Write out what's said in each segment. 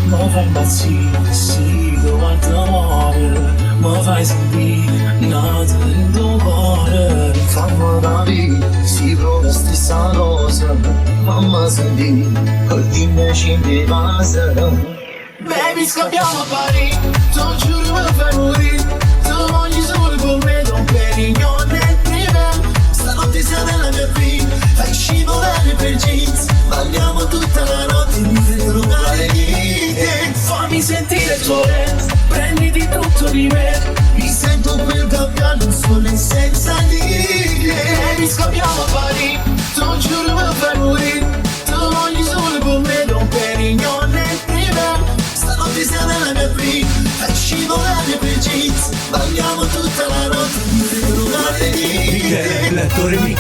mi fai impazzire, sì, quanto amore, mi fai sentire, nato in tuo cuore. Fammi capire, si prova stessa cosa, mamma sentì, e dimmi ci passa. Baby, scappiamo a Parigi, tu giuro mi fai morire, tu voglio solo con me, Don Perignon nel privé. Stanotte sei nella mia vita, fai scivolare per jeans, balliamo tutta la notte, mi fai rubare niente. Fammi sentire il tuo dance, prenditi tutto di me, mi sento quel gabbiano solo senza dire. Baby, scappiamo a Parigi, tu giuro mi fai morire, tu voglio solo con me, Don Perignon nel privé. Stanotte sei nella mia vita, fai scivolare per jeans, balliamo tutta la notte, mi fai rubare niente. Pletto remix.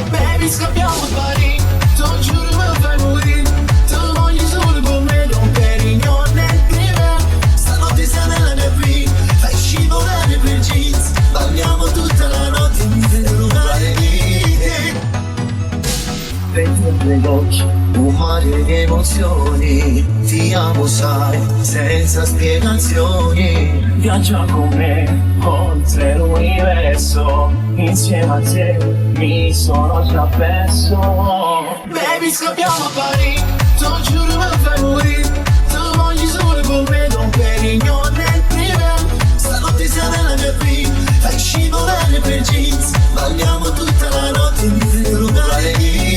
Baby, scappiamo a Parigi, tu giuro mi fai morire, tu voglio solo con me, Don Perignon nel privé. Stanotte sei nella mia vita, fai scivolare per jeans, balliamo tutta la notte, mi fai rubare niente. Dentro le occhi, un mare di emozioni, ti amo sai, senza spiegazioni. Viaggia con me, oltre l'universo, insieme a te mi sono già perso. Baby, scappiamo a Parigi, tu giuro mi fai morire, tu voglio solo con me, Don Perignon nel privé. Stanotte sei nella mia vita, fai scivolare per jeans, balliamo tutta la notte, mi fai rubare niente.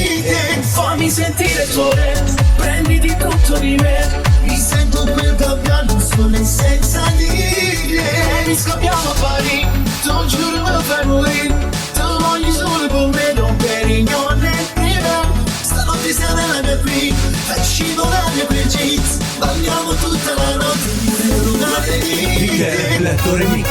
Fammi sentire il tuo dance, prenditi tutto di me, mi sento quel gabbiano solo senza dire. Baby, scappiamo a Parigi, tu giuro mi fai morire, tu voglio solo con me, Don Perignon nel privé. Stanotte sei nella mia vita, fai scivolare per jeans, balliamo tutta la notte, mi fai rubare niente. Pletto remix.